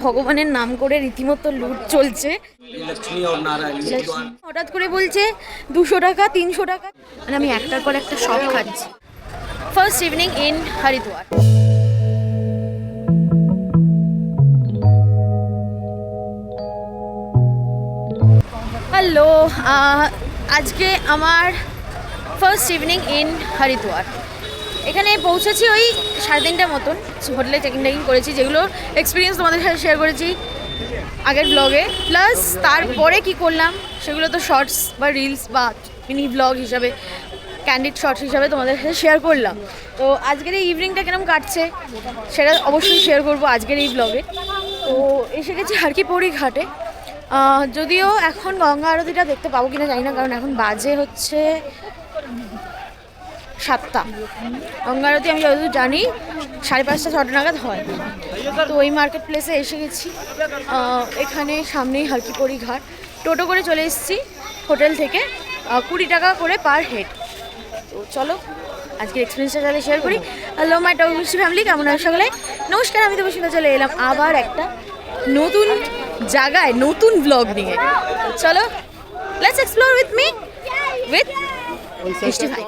ভগবানের নাম করে রীতিমতো লুট চলছে। হঠাৎ করে বলছে 200 টাকা 300 টাকা, মানে আমি একটার পর একটা শখ খাচ্ছি। First evening in Haridwar. Hello, আজকে আমার ফার্স্ট ইভিনিং ইন হরিদ্বার। এখানে পৌঁছেছি ওই 3:30টার মতন। হোটেলে চেকিং করেছি, যেগুলো এক্সপিরিয়েন্স তোমাদের সাথে শেয়ার করেছি আগের ব্লগে। প্লাস তারপরে কি করলাম সেগুলো তো শর্টস বা রিলস বা মিনি ব্লগ হিসাবে, ক্যান্ডিড শর্টস হিসাবে তোমাদের সাথে শেয়ার করলাম। তো আজকের এই ইভিনিংটা কেরম কাটছে সেটা অবশ্যই শেয়ার করবো আজকের এই ব্লগে। তো এসে গেছি হারকিপৌড়ি ঘাটে। যদিও এখন গঙ্গা আরতিটা দেখতে পাবো কিনা জানি না, কারণ এখন বাজে হচ্ছে 7টা। গঙ্গা আরতি আমি যতদূর জানি 5:30-6টা নাগাদ হয়। তো ওই মার্কেট প্লেসে এসে গেছি। এখানে সামনেই হারকিপৌড়ি ঘাট। টোটো করে চলে এসেছি হোটেল থেকে, 20 টাকা করে পার হেড। তো চলো আজকের এক্সপিরিয়েন্সটা তাহলে শেয়ার করি। হ্যালো মাই টুরিস্ট ফ্যামিলি, কেমন আছে সকলে? নমস্কার, আমি দেবস্মিতা চলে এলাম আবার একটা নতুন জায়গায় নতুন ব্লগ নিয়ে। চলো let's explore with me with মিষ্টি ভাই।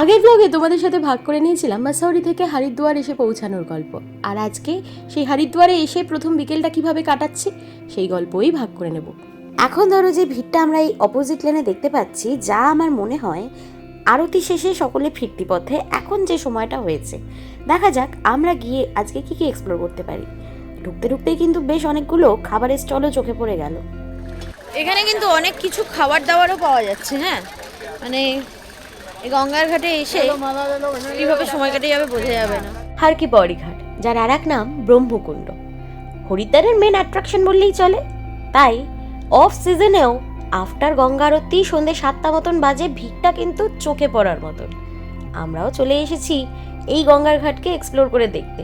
আগের ব্লগে তোমাদের সাথে ভাগ করে নিয়েছিলাম মাসৌরি থেকে হরিদ্বার এসে পৌঁছানোর গল্প, আর আজকে সেই হরিদ্বারে এসে প্রথম বিকেলটা কিভাবে কাটাচ্ছি সেই গল্পই ভাগ করে নেব। এখন ধরো যে ভিড়টা আমরা এই অপোজিট লেনে দেখতে পাচ্ছি, যা আমার মনে হয় আরতি শেষে সকলে ফিরতি পথে এখন যে সময়টা হয়েছে। দেখা যাক আমরা গিয়ে আজকে কি কি এক্সপ্লোর করতে পারি। ঢুকতে ঢুকতেই কিন্তু বেশ অনেকগুলো খাবারের স্টলও চোখে পড়ে গেল। এখানে কিন্তু অনেক কিছু খাবার দাবারও পাওয়া যাচ্ছে। হ্যাঁ, মানে এই গঙ্গার ঘাটে এসে কীভাবে সময় কেটে যাবে বোঝা যাবে না। হারকিপৌড়ি ঘাট, যার আর এক নাম ব্রহ্মকুণ্ড, হরিদ্বারের মেন অ্যাট্রাকশন বললেই চলে। তাই অফ সিজনেও আফটার গঙ্গা আরতি সন্ধ্যে 7টা মতন বাজে, ভিড়টা কিন্তু চোখে পড়ার মতন। আমরাও চলে এসেছি এই গঙ্গার ঘাটকে এক্সপ্লোর করে দেখতে।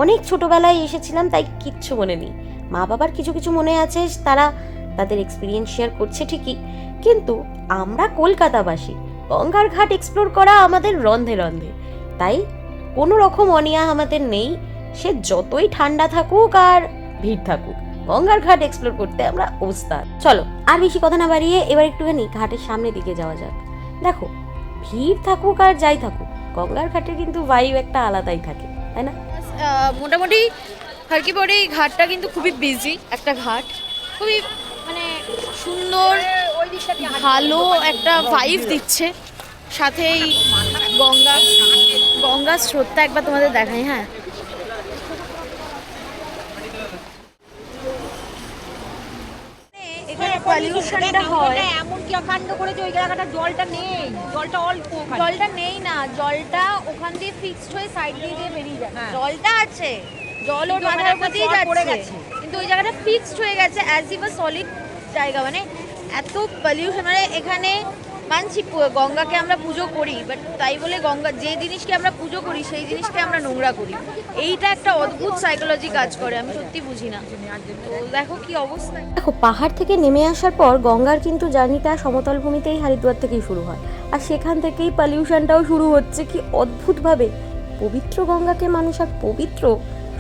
অনেক ছোটবেলায় এসেছিলাম, তাই কিচ্ছু মনে নেই। মা বাবার কিছু কিছু মনে আছে, তারা তাদের এক্সপিরিয়েন্স শেয়ার করছে ঠিকই, কিন্তু আমরা কলকাতাবাসী, গঙ্গার ঘাট এক্সপ্লোর করা আমাদের রন্ধে রন্ধে। তাই কোনো রকম অনীহা আমাদের নেই, সে যতই ঠান্ডা থাকুক আর ভিড় থাকুক, গঙ্গার ঘাট এক্সপ্লোর করতে আমরা ওস্তাদ। চলো আর বেশি কথা না বাড়িয়ে এবার একটুখানি ঘাটের সামনের দিকে যাওয়া যাক। দেখো, ভিড় থাকুক আর যাই থাকুক, গঙ্গার ঘাটের কিন্তু ভাইব একটা আলাদাই থাকে, তাই না? মোটামুটি হারকিপৌড়ি ঘাটটা কিন্তু খুবই বিজি একটা ঘাট, খুবই মানে সুন্দর, ভালো একটা ভাইব দিচ্ছে। সাথে এই গঙ্গার স্রোতটা একবার তোমাদের দেখাই। হ্যাঁ, এখানে পলিউশনটা হয় এমন কি কাণ্ড করেছে, ওই জায়গাটা জলটা নেই, জলটা অল্প, জলটা নেই না, জলটা ওখান দিয়ে ফিক্সড হয়ে সাইড দিয়ে বেরিয়ে যায়। জলটা আছে, জল ওর মাথার উপর দিয়ে যাচ্ছে, কিন্তু ওই জায়গাটা ফিক্সড হয়ে গেছে অ্যাজ ইফ আ সলিড জায়গা। মানে এত পলিউশন, মানে এখানে মানছি গঙ্গাকে আমরা পুজো করি, বাট তাই বলে গঙ্গা যে জিনিসকে আমরা পুজো করি সেই জিনিসকে আমরা নোংরা করি। এইটা একটা অদ্ভুত সাইকোলজি কাজ করে, আমি সত্যি বুঝি না। তো দেখো কি অবস্থা। দেখো, পাহাড় থেকে নেমে আসার পর গঙ্গার কিন্তু জার্নিটা সমতল ভূমিতেই হরিদ্বার থেকেই শুরু হয়, আর সেখান থেকেই পলিউশনটাও শুরু হচ্ছে। কি অদ্ভুতভাবে পবিত্র গঙ্গাকে মানুষ আর পবিত্র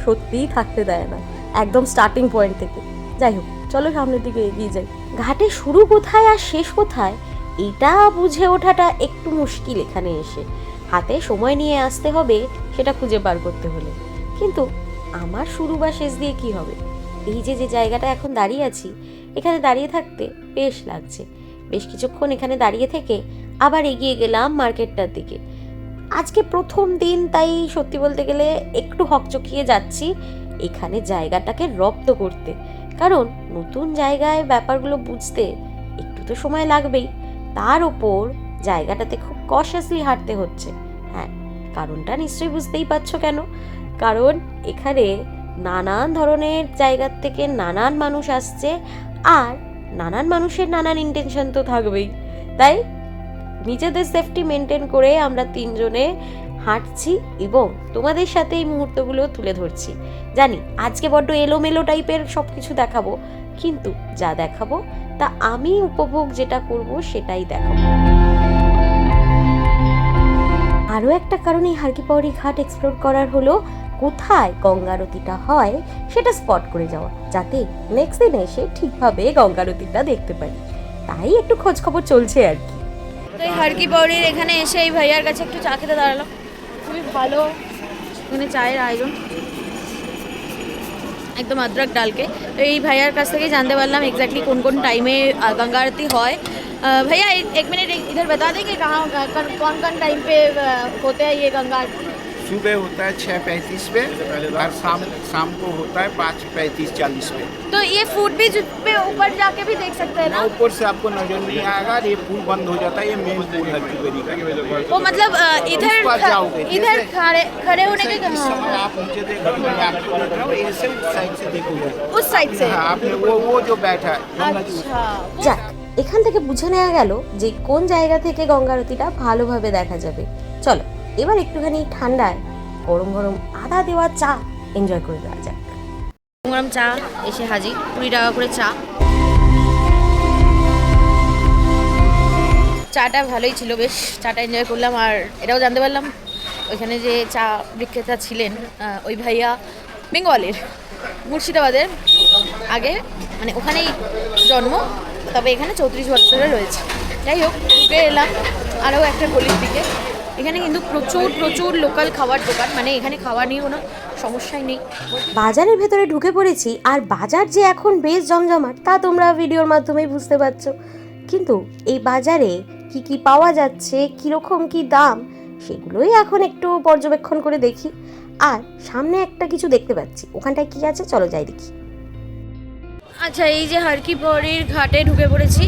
সত্যিই থাকতে দেয় না, একদম স্টার্টিং পয়েন্ট থেকে। যাই হোক, চলো সামনের দিকে এগিয়ে যাই। ঘাটে শুরু কোথায় আর শেষ কোথায় এটা বুঝে ওঠাটা একটু মুশকিল এখানে এসে। হাতে সময় নিয়ে আসতে হবে সেটা খুঁজে বার করতে হলে। কিন্তু আমার শুরু বা শেষ দিয়ে কি হবে? এই যে জায়গাটা এখন দাঁড়িয়ে আছি, এখানে দাঁড়িয়ে থাকতে বেশ লাগছে। বেশ কিছুক্ষণ এখানে দাঁড়িয়ে থেকে আবার এগিয়ে গেলাম মার্কেটটার দিকে। আজকে প্রথম দিন, তাই সত্যি বলতে গেলে একটু হকচকিয়ে যাচ্ছি এখানে জায়গাটাকে রপ্ত করতে, কারণ নতুন জায়গায় ব্যাপারগুলো বুঝতে একটু তো সময় লাগবেই। তার ওপর জায়গাটাতে খুব কশাসলি হাঁটতে হচ্ছে। হ্যাঁ, কারণটা নিশ্চয়ই বুঝতেই পারছো কেন। কারণ এখানে নানান ধরনের জায়গার থেকে নানান মানুষ আসছে, আর নানান মানুষের নানান ইন্টেনশন তো থাকবেই। তাই নিজেদের সেফটি মেনটেন করে আমরা 3 জনে হাঁটছি এবং তোমাদের সাথে এই মুহূর্তগুলো তুলে ধরছি। জানি আজকে বড্ড এলোমেলো টাইপের সব কিছু দেখাবো, কিন্তু যা দেখাবো তা আমি উপভোগ যেটা করব সেটাই দেখাবো। আরও একটা কারণ এই হারকি পাউরি ঘাট এক্সপ্লোর করার হলো কোথায় গঙ্গা আরতিটা হয় সেটা স্পট করে যাওয়া, যাতে নেক্সট দিন এসে ঠিকভাবে গঙ্গা আরতিটা দেখতে পারি। তাই একটু খোঁজ খবর চলছে আর কি। তো এই হারকি পাউরির এখানে এসে এই ভাইয়ার কাছে একটু চা খেতে দাঁড়ালাম, খুবই ভালো এখানে চায়ের আয়োজন, একদম अदरक डाल के। तो এই ভাইয়ার কাছ থেকে জানতে পারলাম এক্স্যাক্টলি কোন কোন টাইমে गंगा आरती হয়। भैया एक मिनट इधर बता देंगे कहाँ कौन कौन टाइम पे होते हैं ये गंगा आरती? सुबह होता है 6:35 पे और शाम को होता है 5:35-40 पे। तो ये फूड भी पे ऊपर जाके भी देख सकते हैं ना? ऊपर से आपको नजर नहीं आएगा, ये पुल बंद हो जाता है, ये मेन पुल है त्रिवेणी का। वो मतलब इधर उस पर जाओगे, इधर जैसे- खड़े होने के इस समय आप नीचे देखोगे, मैं आपको देख रहा हूँ, ऐसे उस साइड से देखोगे। उस साइड से? हाँ, आपने वो जो बैठा है गंगा जी, अच्छा যাক, এখান থেকে বুঝে নেওয়া গেল যে কোন জায়গা থেকে গঙ্গা আরতিটা ভালোভাবে দেখা যাবে। চলো এবার একটুখানি ঠান্ডায় গরম গরম আদা দেওয়া চা এনজয় করে দেওয়া যাক। গরম চা এসে হাজির, 20 টাকা করে চা। চাটা ভালোই ছিল, বেশ চাটা এনজয় করলাম। আর এটাও জানতে পারলাম ওইখানে যে চা বিক্রেতা ছিলেন ওই ভাইয়া বেঙ্গলের, মুর্শিদাবাদের, আগে মানে ওখানেই জন্ম, তবে এখানে 34 বছরে রয়েছে। যাই হোক, ঢুকে এলাম আরও একটা গলির দিকে। এখানে কিন্তু প্রচুর প্রচুর লোকাল খাবার দোকান, মানে এখানে খাওয়া নিয়ে কোনো সমস্যাই নেই। বাজারের ভেতরে ঢুকে পড়েছি, আর বাজার যে এখন বেশ জমজমাট তা তোমরা ভিডিওর মাধ্যমেই বুঝতে পারছো। কিন্তু এই বাজারে কি কি পাওয়া যাচ্ছে, কীরকম কি দাম, সেগুলোই এখন একটু পর্যবেক্ষণ করে দেখি। আর সামনে একটা কিছু দেখতে পাচ্ছি, ওখানটায় কি আছে চলো যাই দেখি। আচ্ছা, এই যে হারকি পাউরির ঘাটে ঢুকে পড়েছি,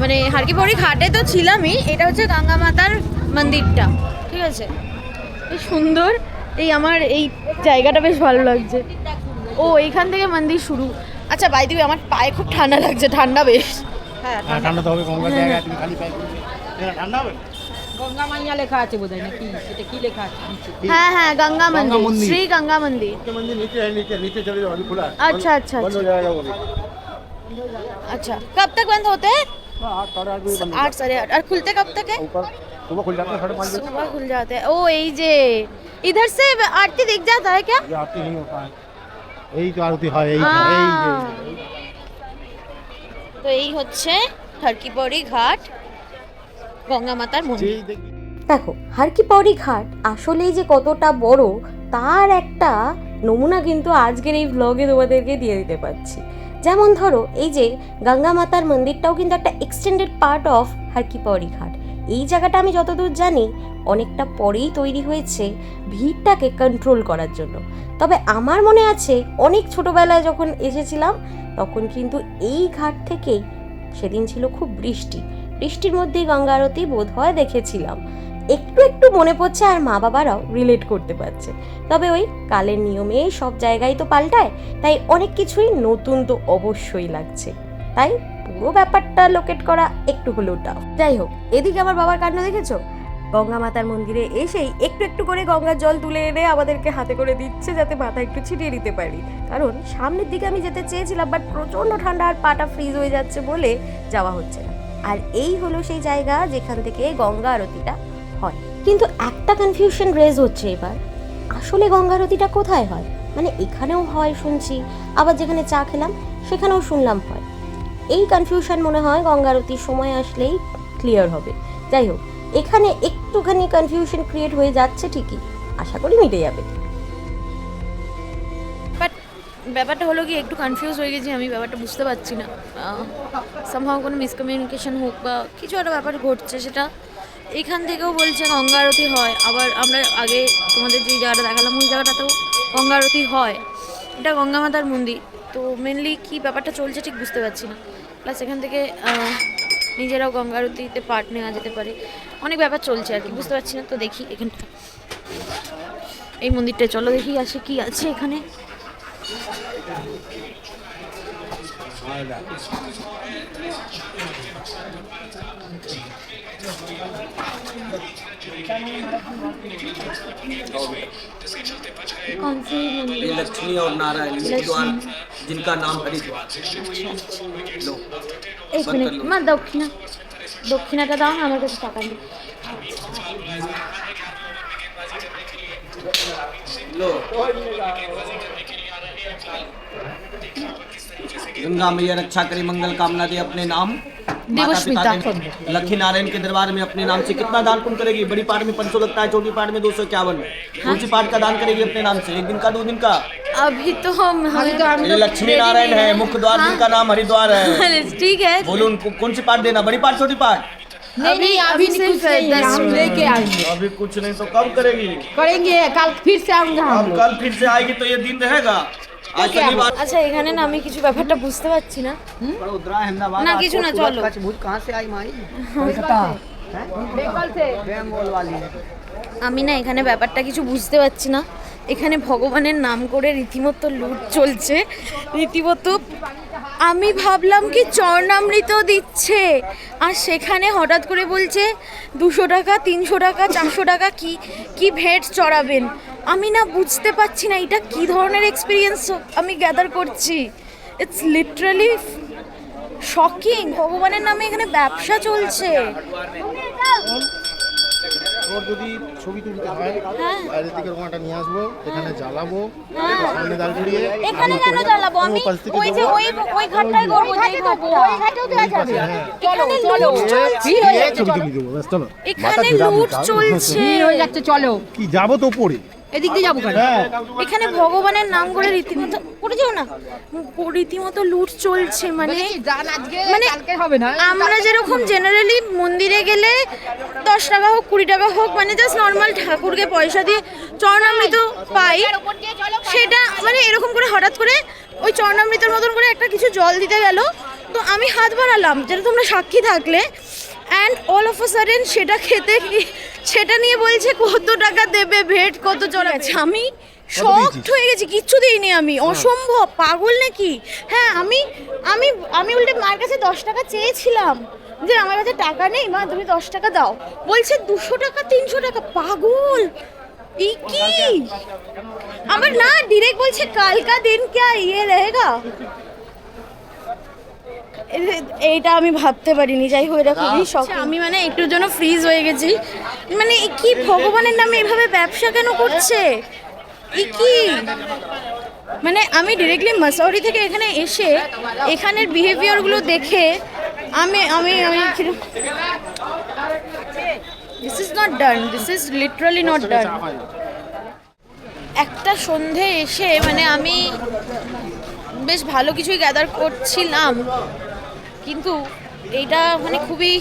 মানে হারকি পাউরি ঘাটে তো ছিলামই, এটা হচ্ছে গঙ্গা মাতার মন্দিরটা, ঠিক আছে? বেশ সুন্দর, এই আমার এই জায়গাটা বেশ ভালো লাগছে। ও এইখান থেকে মন্দির শুরু। আচ্ছা, বাই দি ওয়ে, আমার পায়ে খুব ঠান্ডা লাগছে, ঠান্ডা বেশ। হ্যাঁ, ঠান্ডা তো হবে, গঙ্গার জায়গায় তুমি খালি পায়ে ঘুরবে, ঠান্ডা হবে। গঙ্গা মাইয়া লেখা আছে বোধহয়, নাকি এটা কি লেখা আছে নিচে? হ্যাঁ হ্যাঁ, গঙ্গা মন্দির, মন্দির। শ্রী গঙ্গা মন্দির। मंदिर नीचे है, नीचे चले जाओ, अभी खुला है। अच्छा अच्छा बंद हो अच्छा जाएगा वो भी। अच्छा, कब तक बंद होते हैं? 8 साढ़े 8 बजे बंद 8 साढ़े 8। और खुलते कब तक है? ऊपर सुबह खुल जाता है 5:30 बजे। सुबह खुल जाते हैं। ओ এই যে इधर से आरती दिख जाता है क्या? ये आरती नहीं होता है, यही तो आरती है, यही তো এই হচ্ছে হারকি পাউরি ঘাট, গঙ্গা মাতার মন্দির। यही देखिए। দেখো, হারকি পাউরি ঘাট আসলেই যে কতটা বড় তার একটা নমুনা কিন্তু আজকের এই ভ্লগে তোমাদেরকে দিয়ে দিতে পারছি। যেমন ধরো, এই যে গঙ্গা মাতার মন্দিরটাও কিন্তু একটা এক্সটেন্ডেড পার্ট অফ হারকি পাউরি ঘাট। এই জায়গাটা আমি যতদূর জানি অনেকটা পরেই তৈরি হয়েছে ভিড়টাকে কন্ট্রোল করার জন্য। তবে আমার মনে আছে অনেক ছোটবেলায় যখন এসেছিলাম তখন কিন্তু এই ঘাট থেকেই, সেদিন ছিল খুব বৃষ্টির মধ্যেই গঙ্গা আরতি বোধ হয় দেখেছিলাম। একটু একটু মনে পড়ছে, আর মা বাবারাও রিলেট করতে পারছে। তবে ওই কালের নিয়মে সব জায়গায় তো পাল্টায়, তাই অনেক কিছুই নতুন তো অবশ্যই লাগছে। তাই পুরো ব্যাপারটা লোকেট করা একটু হলেও টাফ। যাই হোক, এদিকে আমার বাবার কাণ্ড দেখেছো? গঙ্গা মাতার মন্দিরে এসেই একটু একটু করে গঙ্গার জল তুলে এনে আমাদেরকে হাতে করে দিচ্ছে, যাতে মাথা একটু ছিটিয়ে দিতে পারি। কারণ সামনের দিকে আমি যেতে চেয়েছিলাম, বাট প্রচণ্ড ঠান্ডা আর পাটা ফ্রিজ হয়ে যাচ্ছে বলে যাওয়া হচ্ছে না। আর এই হলো সেই জায়গা যেখান থেকে গঙ্গা আরতিটা হয়। কিন্তু একটা কনফিউশন রেজ হচ্ছে এবার, আসলে গঙ্গা আরতিটা কোথায় হয়? মানে এখানেও হয় শুনছি, আবার যেখানে চা খেলাম সেখানেও শুনলাম হয়। এই কনফিউশন মনে হয় গঙ্গা আরতির সময় আসলেই ক্লিয়ার হবে। যাই হোক, এখানে একটুখানি কনফিউশন ক্রিয়েট হয়ে যাচ্ছে ঠিকই, আশা করি মিটে যাবে। বাট ব্যাপারটা হলো কি, একটু কনফিউজ হয়ে গেছি আমি, ব্যাপারটা বুঝতে পারছি না। সামহাও কোনো মিসকমিউনিকেশন হোক বা কিছু একটা ব্যাপার ঘটছে, সেটা এখান থেকেও বলছে গঙ্গা আরতি হয়, আবার আমরা আগে তোমাদের যে জায়গাটা দেখালাম ওই জায়গাটাতেও গঙ্গা আরতি হয়। এটা গঙ্গা মাতার মন্দির, তো মেনলি কী ব্যাপারটা চলছে ঠিক বুঝতে পারছি না। প্লাস এখান থেকে নিজেরাও গঙ্গা আরতিতে পার্ট নেওয়া যেতে পারে, অনেক ব্যাপার চলছে আর কি, বুঝতে পারছি না। তো দেখি এখানটা, এই মন্দিরটা চলো দেখি আসে কি আছে এখানে। कौन सी मंदिर? ये लक्ष्मी और नारायण ये द्वार जिनका नाम हरिद्वार। लो एक मिनट, মা দক্ষিণাটা দাও না, আমার কাছে টাকা নেই। लो गंगा मैया रक्षा करी मंगल कामना दे अपने नाम देवस्मिता। लक्ष्मी नारायण के दरबार में अपने नाम से कितना दान पुण्य करेगी? बड़ी पाठ में 500 लगता है, छोटी पाठ में 251। कौन सी पाठ का दान करेगी अपने नाम से? 1 दिन का 2 दिन का? अभी तो हम ये लक्ष्मी नारायण है, मुख्य द्वार जिनका नाम हरिद्वार है। ठीक है, बोलो उनको कौन सी पाठ देना, बड़ी पाठ छोटी पाठ? अभी सिर्फ 10 लेके आएंगे, अभी कुछ नहीं तो कब करेगी? करेंगे कल फिर से आऊंगा हम अब लोग। कल फिर से आएगी तो ये दिन रहेगा। आज शनिवार। আচ্ছা এখানে না আমি কিছু ব্যাপারটা বুঝতে পারছি না। बड़ोदरा अहमदाबाद না কিছু না, চলো। कहाँ से आई माई? बेंगल से बेंगोल वाली है। আমি না এখানে ব্যাপারটা কিছু বুঝতে পারছি না। এখানে ভগবানের নাম করে রীতিমতো লুট চলছে, রীতিমতো। আমি ভাবলাম কি চরণামৃত দিচ্ছে, আর সেখানে হঠাৎ করে বলছে 200 টাকা, 300 টাকা, 400 টাকা কি কি ভেট চড়াবেন। আমি না বুঝতে পারছি না এটা কি ধরনের এক্সপিরিয়েন্স আমি গ্যাদার করছি। It's literally shocking. ভগবানের নামে এখানে ব্যবসা চলছে। তোর যদি ছবি তুলতে হয় হ্যাঁ। বাইরে থেকে রোমাটা নিয়ে আসবো, এখানে জ্বালাবো, সামনে দাঁড় করিয়ে এখানে কেন জ্বালাবো? আমি ওই যে ওই ঘাটটায় করবো, যে ঘাটটা। ওই ঘাটেও দেওয়া যাবে। চলো এখানে চলো লুট চলছে। ছবি তুলে দেবো, ব্যাস চলো। এখানে লুট চলছে। ভিড় হয়ে যাচ্ছে, চলো কি যাবো তো পরে? এদিক দিয়ে যাবো কেন? হ্যাঁ, এখানে ভগবানের নাম করে রীতিমতো করে যাও না, রীতিমতো লুট চলছে। মানে জান আজকে মানে কালকে হবে না। আমরা যেরকম জেনারেলি মন্দিরে গেলে 10 টাকা হোক 20 টাকা হোক মানে জাস্ট নর্মাল ঠাকুরকে পয়সা দিয়ে চরণামৃত পাই, সেটা মানে এরকম করে হঠাৎ করে ওই চরণামৃতের মতন করে একটা কিছু জল দিতে গেল, তো আমি হাত বাড়ালাম, যেটা তোমরা সাক্ষী থাকলে। And all of a sudden সেটা খেতে সেটা নিয়ে বলছে কত টাকা দেবে, ভেট কত চড়াচ্ছে। আমি শকড হয়ে গেছি, কিচ্ছু দিইনি আমি। অসম্ভব, পাগল নাকি? হ্যাঁ, আমি আমি আমি উল্টে মার কাছে 10 টাকা চেয়েছিলাম যে আমার কাছে টাকা নেই মা, তুমি 10 টাকা দাও। বলছে 200 টাকা 300 টাকা। পাগল এই কি? আমার না ডিরেক্ট বলছে কাল কা দিন क्या ये रहेगा। এইটা আমি ভাবতে পারিনি। যাই হোক, এটা খুবই শখ। আমি মানে একটুর জন্য ফ্রিজ হয়ে গেছি। মানে কি ভগবানের নামে এভাবে ব্যবসা কেন করছে? কি মানে আমি ডিরেক্টলি মাসৌরি থেকে এখানে এসে এখানের বিহেভিয়ারগুলো দেখে আমি আমি আমি this is not done, this is literally not done. একটা সন্ধে এসে মানে আমি বেশ ভালো কিছুই গ্যাদার করছিলাম, কিন্তু এইটা মানে খুবই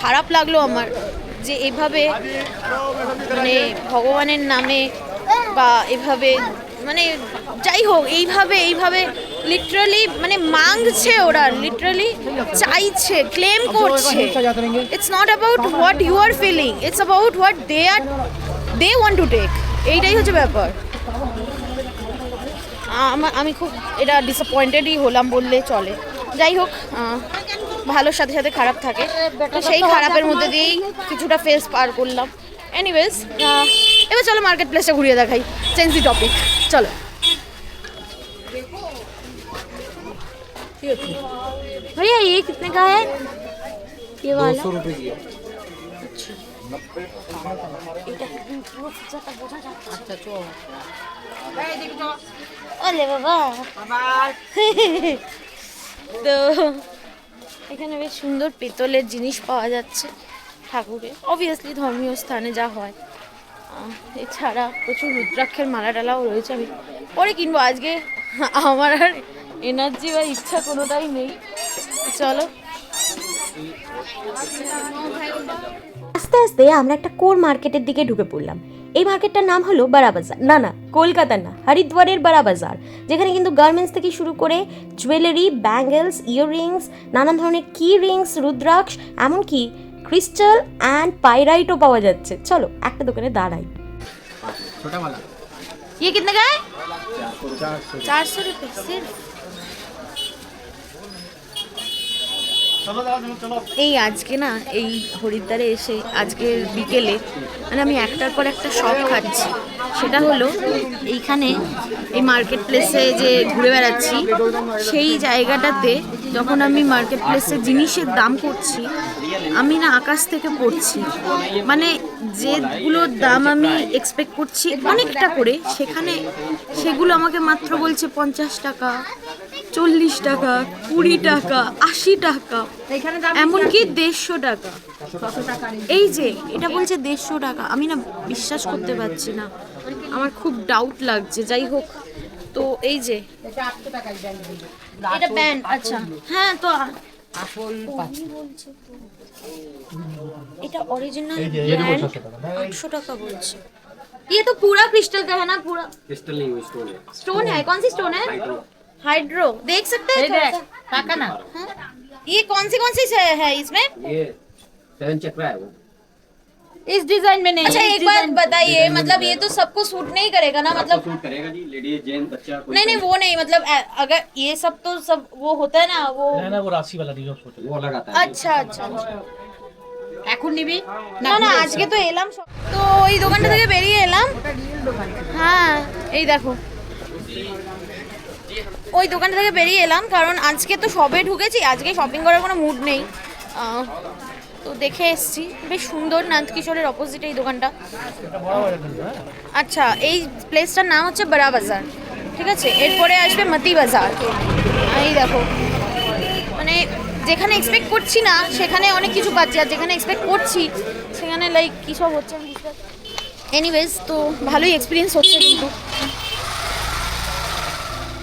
খারাপ লাগলো আমার যে এভাবে মানে ভগবানের নামে বা এভাবে মানে যাই হোক এইভাবে লিটারালি মানে মাংছে, ওরা লিটারালি চাইছে, ক্লেম করছে। It's not about what you are feeling, it's about what they want to take. এইটাই হচ্ছে ব্যাপার। আমি খুব এটা ডিসঅ্যাপয়েন্টেডই হলাম বললে চলে। যাই হোক, ভালোর সাথে সাথে খারাপ থাকে, তো সেই খারাপের মধ্যে দিয়েই কিছুটা ফেস পার করলাম। এনিওয়েজ, এবার চলো মার্কেট প্লেসটা ঘুরিয়ে দেখাই, চেঞ্জ দি টপিক, চলো। भैया ये कितने का है? ये वाला 200 रुपए की है। ওলে বাবা তো এখানে বেশ সুন্দর পেতলের জিনিস পাওয়া যাচ্ছে ঠাকুরের, অবভিয়াসলি ধর্মীয় স্থানে যা হয়। এছাড়া প্রচুর রুদ্রাক্ষের মালা টালাও রয়েছে। আমি পরে কিনবো, আজকে আমার আর এনার্জি বা ইচ্ছা কোনোটাই নেই। চলো। আস্তে আস্তে আমরা একটা কোর মার্কেটের দিকে ঢুকে পড়লাম। এই মার্কেটটার নাম হলো বারা বাজার। না কলকাতার না, হরিদ্বারের বারা বাজার, যেখানে কিন্তু গার্মেন্টস থেকে শুরু করে জুয়েলারি, ব্যাঙ্গেলস, ইয়াররিংস, নানান ধরনের কি রিংস, রুদ্রাক্ষ, এমনকি ক্রিস্টাল অ্যান্ড পাইরাইটও পাওয়া যাচ্ছে। চলো একটা দোকানে দাঁড়াই। छोटा वाला ये कितने का है? 400 400 रुपये सिर्फ। এই আজকে না এই হরিদ্বারে এসে আজকে বিকেলে মানে আমি একটার পর একটা শখ খাচ্ছি। সেটা হলো এইখানে এই মার্কেট প্লেসে যে ঘুরে বেড়াচ্ছি, সেই জায়গাটাতে যখন আমি মার্কেট প্লেসে জিনিসের দাম করছি, আমি না আকাশ থেকে পড়ছি। মানে যেগুলোর দাম আমি এক্সপেক্ট করছি অনেকটা করে, সেগুলো আমাকে মাত্র বলছে 50 টাকা, 40 টাকা, 20 টাকা, 80 টাকা, এমনকি 150 টাকা। এই যে এটা বলছে 150 টাকা, আমি না বিশ্বাস করতে পারছি না, আমার খুব ডাউট লাগছে। যাই হোক, তো এই যে এটা ব্যান্ড, আচ্ছা হ্যাঁ, তো এটা ओरिजिनल ब्रांड 800 टाका बोलছে। ये तो पूरा क्रिस्टल का है ना? पूरा क्रिस्टल नहीं, वो स्टोन है। स्टोन है? कौन सी स्टोन है? हाइड्रो। देख सकते हैं थोड़ा सा? টাকা না हाँ? ये कौन सी है इसमें? ये 7 चक्रा है वो। इस डिजाइन में नहीं। अच्छा एक बात बताइए, मतलब ये तो सबको सूट नहीं करेगा ना? मतलब सूट करेगा जी, लेडीज जेंट्स बच्चा कोई नहीं वो नहीं, मतलब अगर ये सब तो सब वो होता है ना, वो वो राशि वाला नहीं वो अलग आता है। अच्छा अच्छा এখন নিবি না না, আজকে তো এলাম তো ওই দোকানটা থেকে বেরিয়ে এলাম। হ্যাঁ এই দেখো, ওই দোকানটা থেকে বেরিয়ে এলাম কারণ আজকে তো সবে ঢুকেছি, আজকে শপিং করার কোনো মুড নেই। তো দেখে এসছি, বেশ সুন্দর, নন্দকিশোরের অপোজিটে এই দোকানটা। আচ্ছা, এই প্লেসটার নাম হচ্ছে বড়া বাজার, ঠিক আছে? এরপরে আসবে মতি বাজার। এই দেখো, মানে যেখানে এক্সপেক্ট করছি না সেখানে অনেক কিছু পাচ্ছি, আর যেখানে এক্সপেক্ট করছি সেখানে লাইক কী সব হচ্ছে আমি বুঝতে পারছি। এনিওয়েজ, তো ভালোই এক্সপিরিয়েন্স হচ্ছে। কিন্তু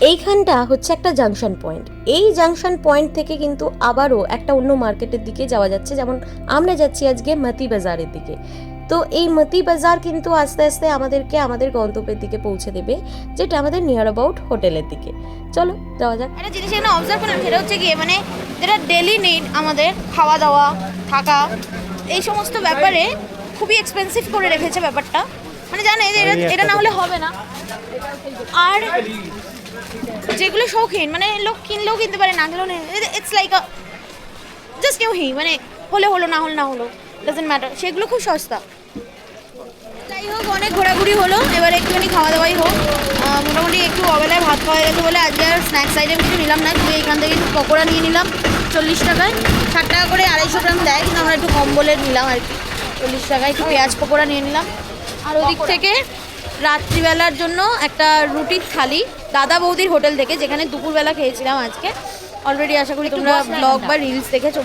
এইখানটা হচ্ছে একটা জাংশন পয়েন্ট। এই জাংশন পয়েন্ট থেকে কিন্তু আবারও একটা অন্য মার্কেটের দিকে যাওয়া যাচ্ছে, যেমন আমরা যাচ্ছি আজকে মতি বাজারের দিকে। তো এই মতি বাজার কিন্তু আস্তে আস্তে আমাদেরকে আমাদের গন্তব্যের দিকে পৌঁছে দেবে, যেটা আমাদের নিয়ার অ্যাবাউট হোটেলের দিকে। চলো যাওয়া যাক। একটা জিনিস এখানে অবজার্ভ করলাম, সেটা হচ্ছে গিয়ে মানে যেটা ডেলি নিড আমাদের খাওয়া দাওয়া, থাকা, এই সমস্ত ব্যাপারে খুবই এক্সপেন্সিভ করে রেখেছে ব্যাপারটা। মানে জানে যে এটা না হলে হবে না। আর যেগুলো শৌখিন, মানে লোক কিনলেও কিনতে পারে, না কিনলেও ইটস লাইক জাস্ট কেউ মানে হলে হলো, না হলো না হলো, ডাজেন্ট ম্যাটার, সেগুলো খুব সস্তা। যাই হোক, অনেক ঘোরাঘুরি হলো, এবার একটুখানি খাওয়া দাওয়াই হোক। মোটামুটি একটু অবেলায় ভাত খাওয়া গেছে বলে আজকে আর স্ন্যাক্স আইটেম কিছু নিলাম না, কিন্তু এখান থেকে একটু পকোড়া নিয়ে নিলাম 40 টাকায়। 60 টাকা করে 250 গ্রাম দেয়, কিন্তু আমরা একটু কম বলে নিলাম আর কি, 40 টাকায় একটু পেঁয়াজ পকোড়া নিয়ে নিলাম। আর ওদিক থেকে রাত্রিবেলার জন্য একটা রুটির থালি দাদা বৌদির হোটেল থেকে, যেখানে দুপুরবেলা খেয়েছিলাম আজকে। অলরেডি আশা করি তোমরা ব্লগ বা রিলস দেখেছো,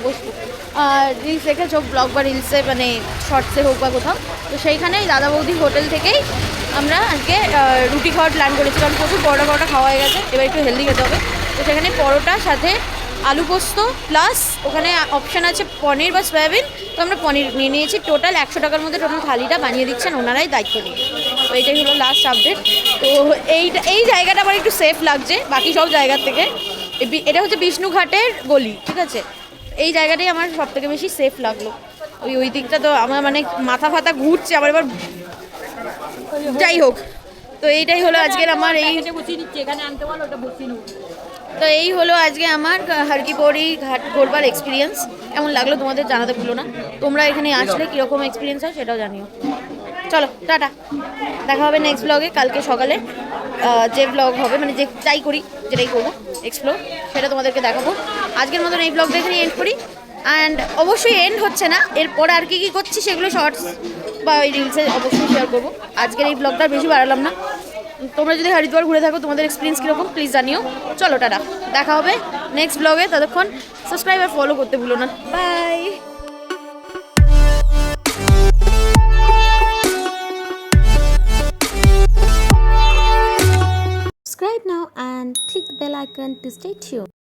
ব্লগ বা রিলসে, মানে শর্টসে হোক বা কোথাও। তো সেইখানেই দাদা বৌদির হোটেল থেকেই আমরা আজকে রুটি খাওয়ার প্ল্যান করেছি, কারণ প্রচুর পরোটা খাওয়া হয়ে গেছে, এবার একটু হেলদি খেতে হবে। তো সেখানে পরোটার সাথে আলু পোস্ত প্লাস ওখানে অপশান আছে পনির বা সয়াবিন, তো আমরা পনির নিয়ে নিয়েছি। টোটাল 100 টাকার মধ্যে টোটাল থালিটা বানিয়ে দিচ্ছেন ওনারাই দায়িত্ব নিয়ে। তো এইটাই হলো লাস্ট আপডেট। তো এই জায়গাটা আমার একটু সেফ লাগছে বাকি সব জায়গার থেকে। এটা হচ্ছে বিষ্ণুঘাটের গলি, ঠিক আছে? এই জায়গাটাই আমার সব থেকে বেশি সেফ লাগলো। ওই দিকটা তো আমার মানে মাথা ফাতা ঘুরছে আমার এবার। যাই হোক, তো এইটাই হলো আজকের আমার এখানে আনতে বলো, ওটা বসিয়ে নেবো। তো এই হলো আজকে আমার হরকি পৌড়ি ঘাট ঘোরবার এক্সপিরিয়েন্স। কেমন লাগলো তোমাদের জানাতে ভুলো না। তোমরা এখানে আসলে কীরকম এক্সপিরিয়েন্স হয় সেটাও জানিও। চলো টাটা, দেখা হবে নেক্সট ব্লগে কালকে সকালে। যে ব্লগ হবে, মানে যাই করি, যেটাই করবো এক্সপ্লোর, সেটা তোমাদেরকে দেখাবো। আজকের মতন এই ব্লগটা এখানে এন্ড করি। অ্যান্ড অবশ্যই এন্ড হচ্ছে না, এরপরে আর কি করছি সেগুলো শর্টস বা ওই রিলসে অবশ্যই শেয়ার করবো। আজকের এই ব্লগটা বেশি বাড়ালাম না। তোমরা যদি হরিদ্বার ঘুরে থাকো, তোমাদের এক্সপিরিয়েন্স কীরকম প্লিজ জানিও। চলো টাটা, দেখা হবে নেক্সট ব্লগে। ততক্ষণ সাবস্ক্রাইব আর ফলো করতে ভুলো না। By. Subscribe now and click the bell icon to stay tuned.